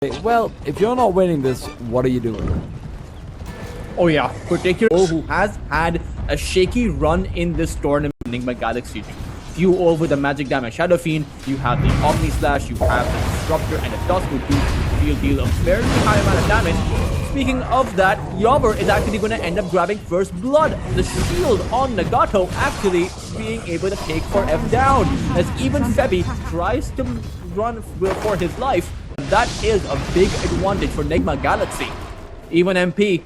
Well, if you're not winning this, what are you doing? Oh yeah, particularly who has had a shaky run in this tournament, Nigma Galaxy. Few all with the magic damage Shadow Fiend, you have the Omni Slash, you have the Disruptor, and the Dusk will deal a fairly high amount of damage. Speaking of that, Yawver is actually going to end up grabbing first blood. The shield on Nagato actually being able to take 4F down, as even Febby tries to run for his life. That is a big advantage for Nigma Galaxy. Even MP,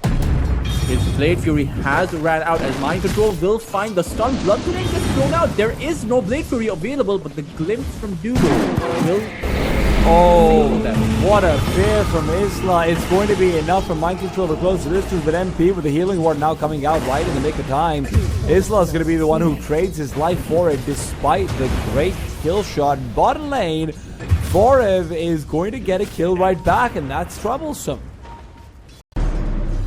his Blade Fury has ran out, as Mind Control will find the stun. Blood Grenade is thrown out. There is no Blade Fury available, but the glimpse from Dubu will... Oh, what a fear from Isla. It's going to be enough for Mind Control to close the distance, but MP with the Healing Ward now coming out right in the nick of time. Isla is going to be the one who trades his life for it, despite the great kill shot. Bottom lane, Forev is going to get a kill right back, and that's troublesome.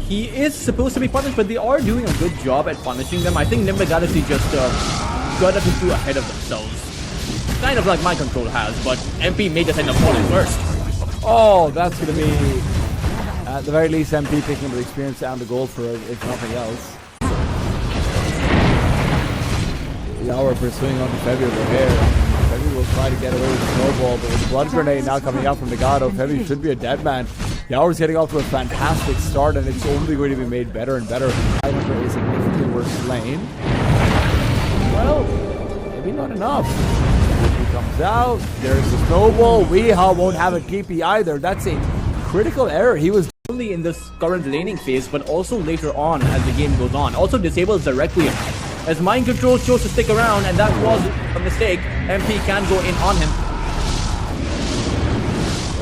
He is supposed to be punished, but they are doing a good job at punishing them. I think Nigma Galaxy just got a bit too ahead of themselves. Kind of like Mind Control has, but MP may just end up falling first. Oh, that's going to be, at the very least, MP picking up the experience and the gold for it, if nothing else. Now we're pursuing on to Febby over here. Febby will try to get away with the snowball, but with the Blood Grenade now coming out from Nagato, Febby should be a dead man. Yaour's getting off to a fantastic start, and it's only going to be made better and better. I number is significantly worse lane. Well, maybe not enough. He comes out, there's the snowball. Weehaw won't have a TP either. That's a critical error. He was only in this current laning phase, but also later on as the game goes on. Also disables the Requiem, as Mind Control chose to stick around, and that was a mistake. MP can go in on him.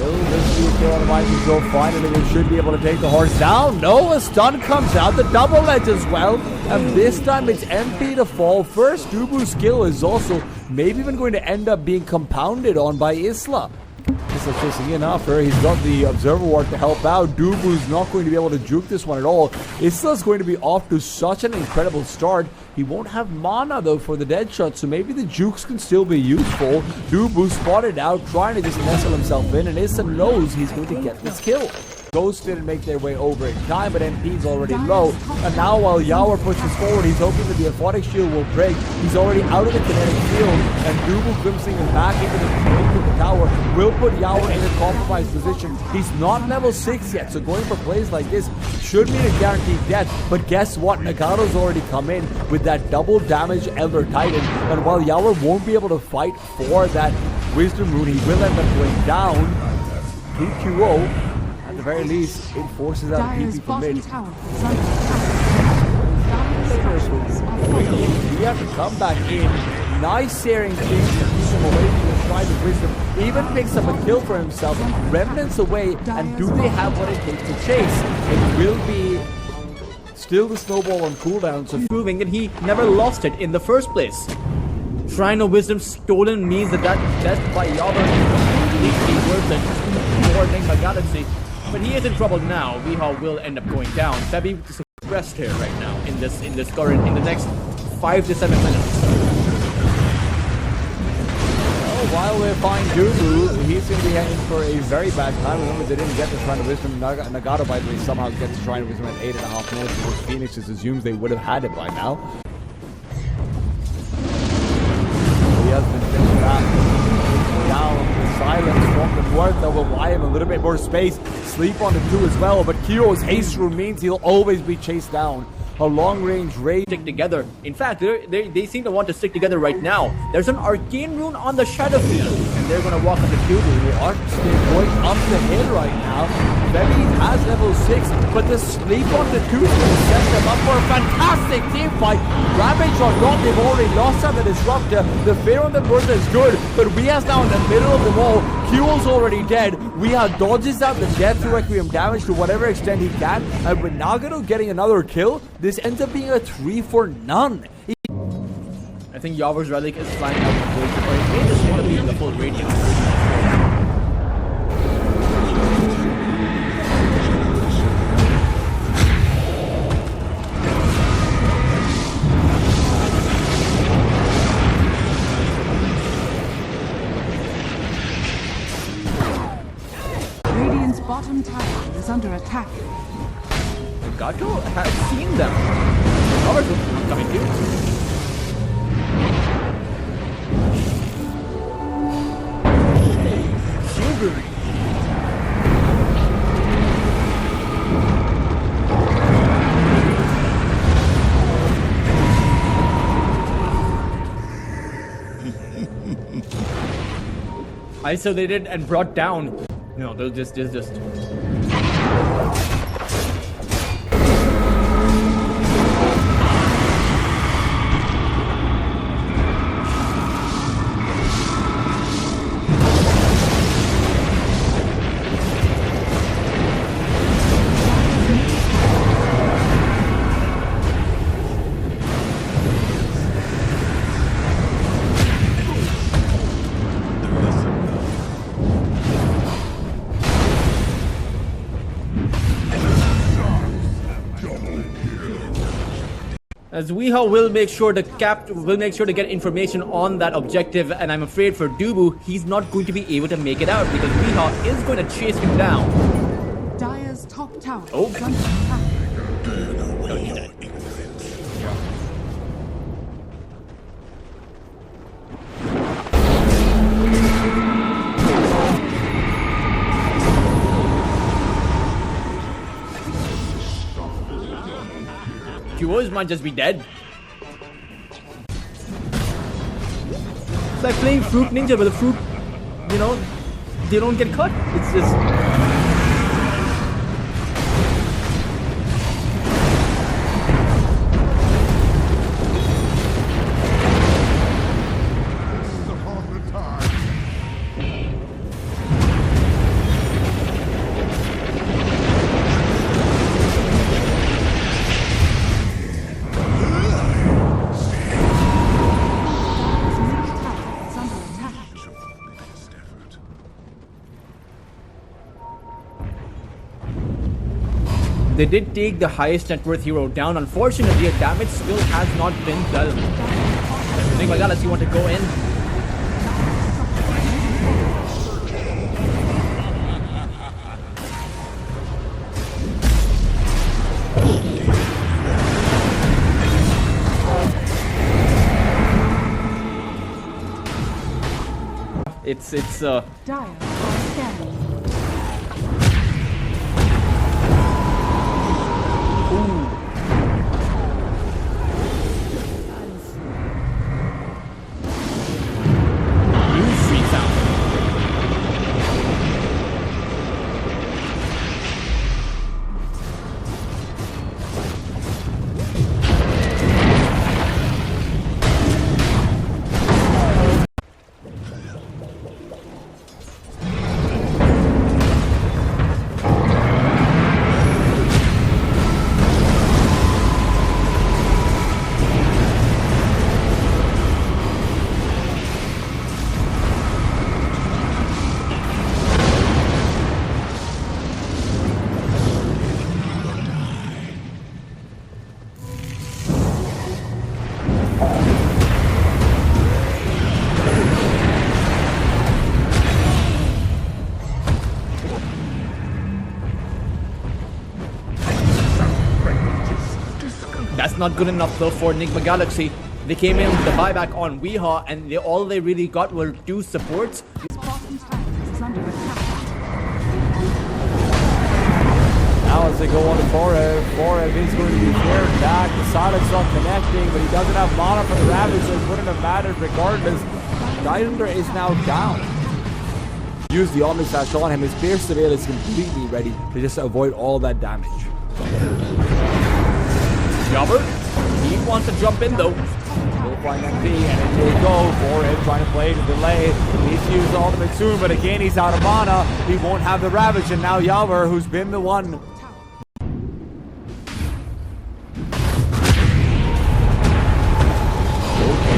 Will this be a kill on the Mind Control? Finally, we should be able to take the horse down. No, a stun comes out, the double edge as well, and this time it's MP to fall first. Dubu's skill is also maybe even going to end up being compounded on by Isla. Isla chasing in after. He's got the Observer Ward to help out. Dubu's not going to be able to juke this one at all. Isla's going to be off to such an incredible start. He won't have mana though for the dead shot, so maybe the jukes can still be useful. Dubu spotted out, trying to just nestle himself in, and Isla knows he's going to get this kill. Ghost didn't make their way over in time, but MP's already low. And now while Yaour pushes forward, he's hoping that the Aquatic Shield will break. He's already out of the kinetic field, and Dubu glimpsing him back into the tower will put Yaour in a compromised position. He's not level 6 yet, so going for plays like this should mean a guaranteed death. But guess what? Nagato's already come in with that double damage Elder Titan, and while Yaour won't be able to fight for that Wisdom Rune, he will end up going down to QO. At the very least, it forces out a PP from mid. We have to come back in. Nice searing thing to keep him away from the Shrine of Wisdom. Even picks up a kill for himself. Remnants away, and do they have what it takes to chase? It will be still the snowball on cooldown, so proving that he never lost it in the first place. Shrine of Wisdom stolen means that death by Yawver is completely worth it for Nigma Galaxy. But he is in trouble now. Weehaw will end up going down. Febby is suppressed here right now in the next 5 to 7 minutes. Well, while we're fine Dubu, he's going to be heading for a very bad time. Remember, they didn't get the Shrine of Wisdom. Nagato, by the way, somehow gets the Shrine of Wisdom at 8.5 minutes, because Phoenix just assumes they would have had it by now. He has been finished back. Down the silence from the north that will buy him a little bit more space. Sleep on the 2 as well, but Kyo's haste rune means he'll always be chased down. A long-range raid. Stick together. In fact, they seem to want to stick together right now. There's an arcane rune on the Shadow Field, and they're going to walk on the Dubu. They are going up the hill right now. Febby has level 6, but the sleep on the 2 is going to set them up for a fantastic team fight. Ravage or not, they've already lost on the Disruptor. The fear on the Bertha is good, but Weeha's now in the middle of the wall. Q's already dead. Weeha dodges out the Death Requiem damage to whatever extent he can, and with Nagato getting another kill, this ends up being a 3 for none. I think Yaour's Relic is flying out the bridge, or it may just end up being the full Radiance. bottom tower is under attack. Gato has seen them. Robert coming too. Sugar. Isolated and brought down. No, they'll just. As Weehaw will make sure to get information on that objective, and I'm afraid for Dubu, he's not going to be able to make it out because Weehaw is going to chase him down. Dire's top tower Oh. is under attack. No, he's dead. Duos might just be dead. It's like playing Fruit Ninja, but the fruit, you know, they don't get cut. It's just. They did take the highest net worth hero down. Unfortunately, their damage still has not been done. Nigma Galaxy want to go in. It's Dire are scanning. That's not good enough though for Nigma Galaxy. They came in with the buyback on Weehaw, and all they really got were 2 supports. Bottom tower is under attack. Now as they go on to Forev, Forev is going to be cleared back. The Sonic's not connecting, but he doesn't have mana for the Ravage, so it wouldn't have mattered regardless. Dynamiter is now down. Use the Omni Slash on him. His Pierce Surveil is completely ready to just avoid all that damage. Jobber, he wants to jump in though. We'll find MP, and in they go. Forehead trying to play the delay. He needs to use the ultimate soon, but again, he's out of mana. He won't have the Ravage, and now Yalvar, who's been the one. Okay,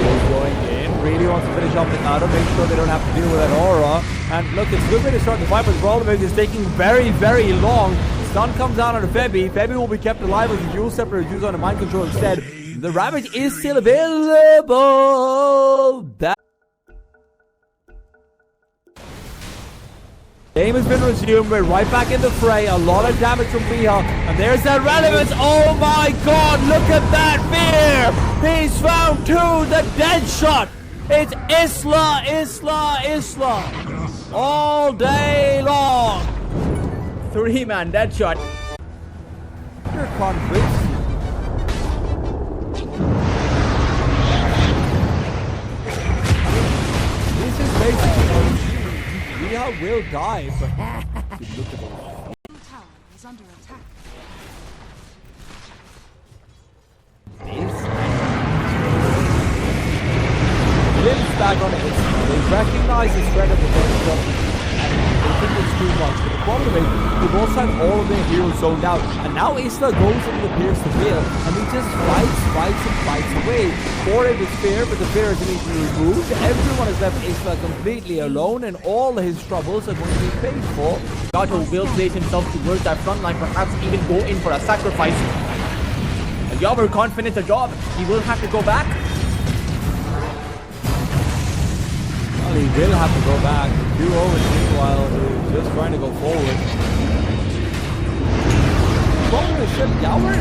he's going in. Really wants to finish off the counter, make sure they don't have to deal with that aura. And look, it's a good way to start the fight, but the problem is it's taking very, very long. Stun comes down on the Febby. Febby will be kept alive with the Dual Scepter used on the Mind Control instead. The Ravage is still available. Game has been resumed. We're right back in the fray. A lot of damage from Weha. And there's that relevance. Oh my god, look at that fear! He's found two, the dead shot. It's Isla. All day long. 3-man dead shot. You're convinced. This is basically Weha will die, but look at the Middle tower is under attack. Limbs back on it. They recognize the spread of the potential and they think it's too much. But the problem is, they both had all of their heroes zoned out. And now Isla goes into the Pierce to fail. And he just fights away. For it is fair, but the fear is immediately removed. Everyone has left Isla completely alone, and all his troubles are going to be paid for. Gato will place himself towards that front line, perhaps even go in for a sacrifice. Yobber can't finish the job. He will have to go back. Well, he will have to go back. 2-0 meanwhile, he's just trying to go forward. Forward the ship, Yobber.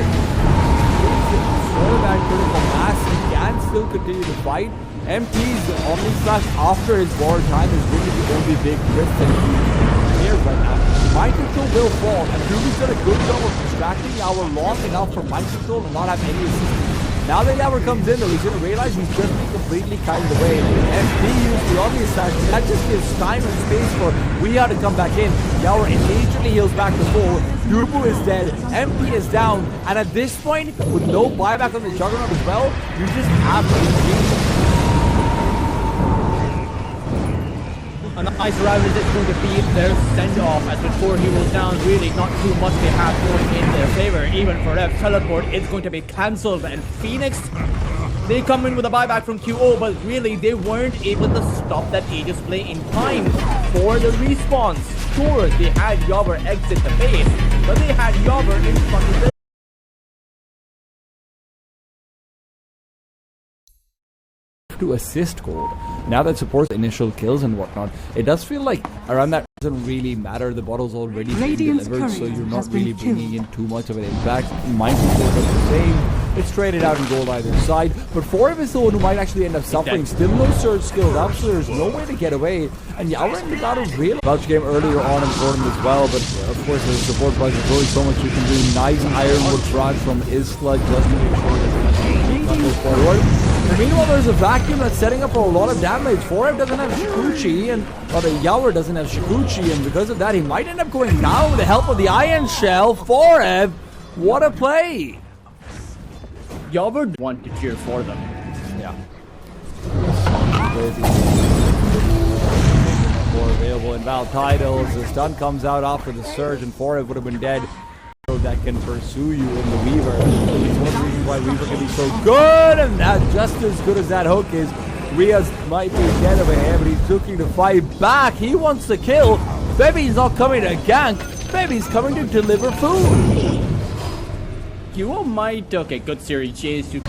So that critical mass, he can still continue to fight. MT's Omni Slash after his war time is really the only big risk that he's here right now. Mind control will fall, and Ruby's done a good job of distracting Yowler long enough for mind control and not have any assistance. Now that Yowler comes in though, he's going to realize he's just been completely carried away. MT used the obvious slash, that just gives time and space for Weha to come back in. Yowler immediately heals back to full. Dubu is dead, MP is down, and at this point, with no buyback on the Juggernaut as well, you just have to engage. A nice Ravage is going to be their send-off as with 4 heroes down. Really not too much they have going in their favor. Even for Rev, teleport is going to be cancelled, and Phoenix, they come in with a buyback from QO, but really they weren't able to stop that Aegis play in time for the respawns. Sure, they had Yobber exit the base, but they had Yobber in front of the to assist gold. Now that supports initial kills and whatnot, it does feel like around that doesn't really matter. The bottle's already been delivered, so you're not really bringing in too much of an impact. Mind control does the same. It's traded out in gold either side, but Forev is the one who might actually end up suffering. Still no surge skilled up, so there's no way to get away. And Yowler and got a real Belch game earlier on in tournament as well, but of course the support price is really so much you can do. Nice Ironwood frag from Isla just to make sure that not go forward. And meanwhile, there's a vacuum that's setting up for a lot of damage. Forev doesn't have Shikuchi, and Yowler doesn't have Shikuchi, and because of that, he might end up going down with the help of the Iron Shell. Forev, what a play! Yobber want to cheer for them. Yeah. More available in Val titles. The stun comes out after the surge, and Forev would have been dead. That can pursue you in the Weaver. It's one reason why Weaver can be so good, and that just as good as that hook is. Riaz might be dead over here, but he's looking to fight back. He wants to kill. Baby's not coming to gank. Baby's coming to deliver food. QO might okay, good series chase to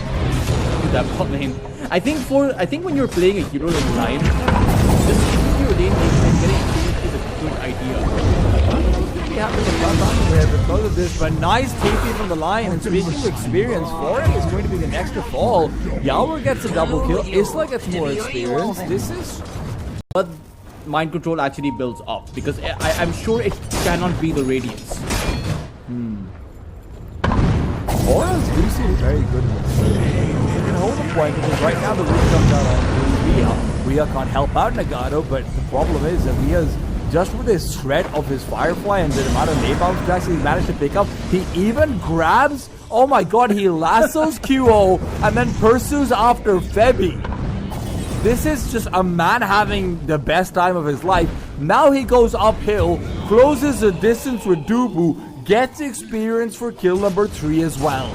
that bot lane. I think when you're playing a hero in line, just keeping your lane and getting experience is a good idea. Because of this, but nice TP from the line. And speaking of experience, Forev is going to be the next to fall. Yowler gets a double kill. Isla gets more experience. This is... But mind control actually builds up, because I'm sure it cannot be the Radiance. Forev's do seem very good in this. They can hold a point, because right now the root comes out on Weha. Weha can't help out Nagato, but the problem is that Weha's just with his threat of his Firefly and the amount of napalm tracks he's managed to pick up, he even grabs, oh my god, he lassos QO and then pursues after Febby. This is just a man having the best time of his life. Now he goes uphill, closes the distance with Dubu, gets experience for kill number 3 as well.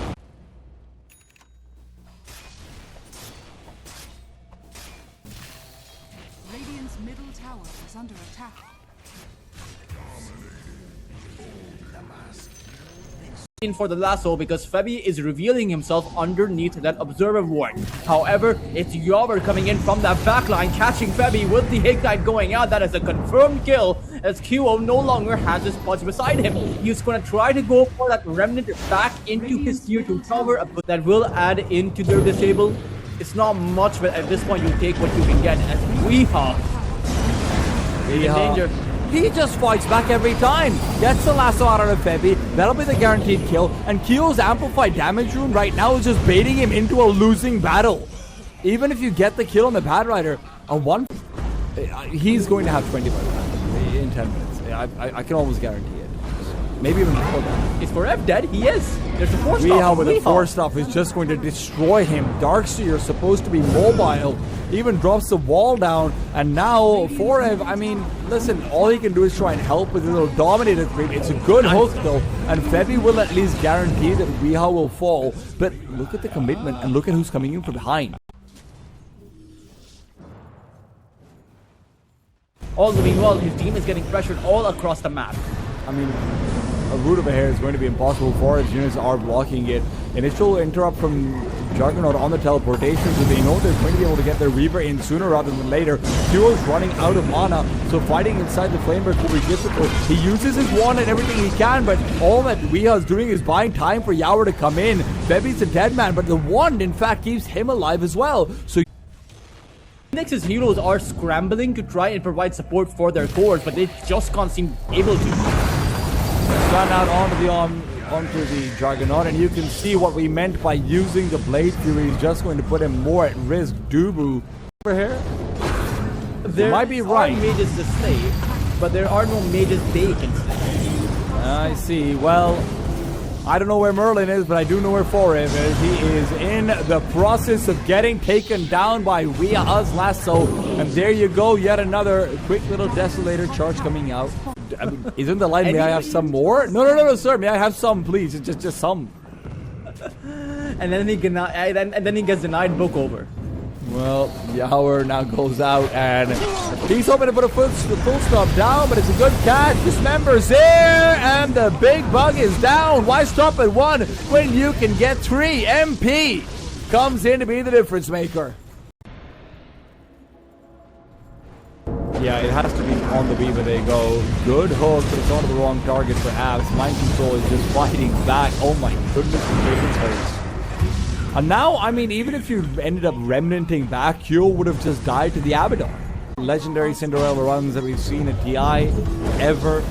Radiant's middle tower is under attack. For the lasso, because Febby is revealing himself underneath that observer ward. However, it's Yobber coming in from that backline, catching Febby with the Ignite going out. That is a confirmed kill, as QO no longer has his punch beside him. He's going to try to go for that remnant back into his tier 2 tower, but that will add into their disable. It's not much, but at this point you take what you can get as Weehaw in danger. He just fights back every time. Gets the lasso out of Febby. That'll be the guaranteed kill. And Kyo's amplified damage rune right now is just baiting him into a losing battle. Even if you get the kill on the Bad Rider, he's going to have 20 by the time in 10 minutes. I can almost guarantee it. Maybe even before that. Is Forev dead? He is. There's a 4-stop. Weehaw with a 4-stop is just going to destroy him. Darkseer is supposed to be mobile. Even drops the wall down. And now Forev, I mean, listen, all he can do is try and help with a little dominated creep. It's a good hook though. And Febby will at least guarantee that Weehaw will fall. But look at the commitment and look at who's coming in from behind. All doing well, his team is getting pressured all across the map. I mean, a root of a hair is going to be impossible for his units are blocking it. Initial interrupt from Juggernaut on the teleportation, so they know they're going to be able to get their Reaver in sooner rather than later. Kyo's running out of mana, so fighting inside the Flamebird will be difficult. He uses his wand and everything he can, but all that Weeha's doing is buying time for Yawer to come in. Febby's a dead man, but the wand in fact keeps him alive as well. So Phoenix's heroes are scrambling to try and provide support for their cores, but they just can't seem able to. Run out onto the Juggernaut, and you can see what we meant by using the Blade Fury is just going to put him more at risk. Dubu over here. There might be right. Are mages to slay, but there are no mages they can slay. I see. Well, I don't know where Merlin is, but I do know where Forev is. He is in the process of getting taken down by Weeha's lasso. And there you go, yet another quick little Desolator charge coming out. I mean, isn't the line, may I have some more? No, sir, may I have some, please? It's just some. And then he gets denied book over. Well, Yawer now goes out and he's hoping to put a full stop down, but it's a good catch. Dismember's there and the big bug is down. Why stop at 1 when you can get 3? MP comes in to be the difference maker. Yeah, it has to be on the Weaver they go. Good hook, but it's on the wrong target perhaps. Mind Control is just fighting back. Oh my goodness, it hurts. And now, I mean, even if you ended up remnanting back, Kyo would have just died to the Abaddon. Legendary Cinderella runs that we've seen at TI ever.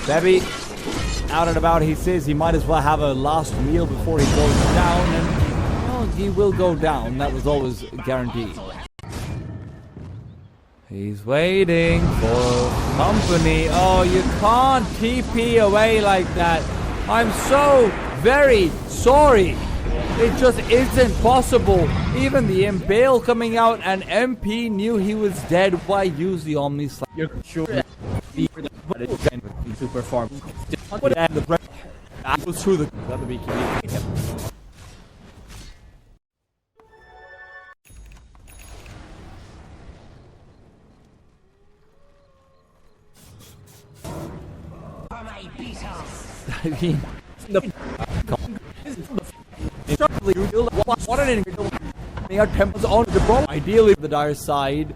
Febby, out and about, he says he might as well have a last meal before he goes down. And, well, he will go down. That was always guaranteed. He's waiting for company. Oh, you can't TP away like that. I'm so very sorry. It just isn't possible. Even the Impale coming out and MP knew he was dead. Why use the Omni Slash? You're sure to perform. That was through the BKB. I mean, they are temples on the ball. Ideally, the dire side.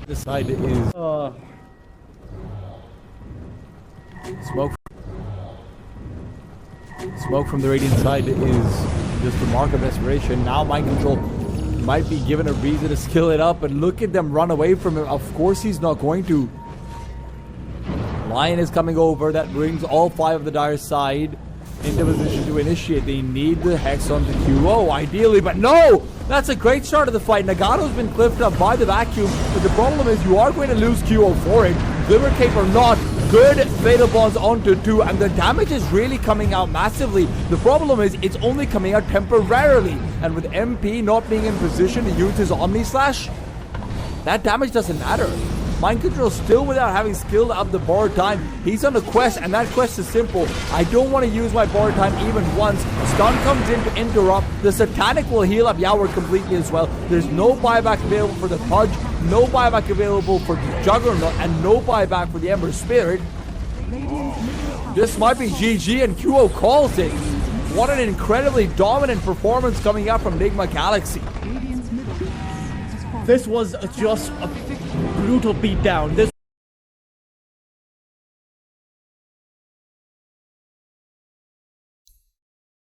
This side is smoke from the Radiant side is just a mark of desperation. Now Mind Control might be given a reason to skill it up, but look at them run away from him. Of course he's not going to. Lion is coming over. That brings all 5 of the dire side into position to initiate. They need the Hex on the QO, ideally, but no! That's a great start of the fight. Nagato's been clipped up by the vacuum, but the problem is you are going to lose QO for it. Glimmer Cape or not, good Fatal Bonds onto 2, and the damage is really coming out massively. The problem is it's only coming out temporarily, and with MP not being in position to use his Omni Slash, that damage doesn't matter. Mind Control still without having skill up the bar time. He's on a quest, and that quest is simple. I don't want to use my bar time even once. Stun comes in to interrupt. The Satanic will heal up Yawar completely as well. There's no buyback available for the Pudge, no buyback available for the Juggernaut, and no buyback for the Ember Spirit. This might be GG, and QO calls it. What an incredibly dominant performance coming out from Nigma Galaxy. This was just a brutal beatdown. This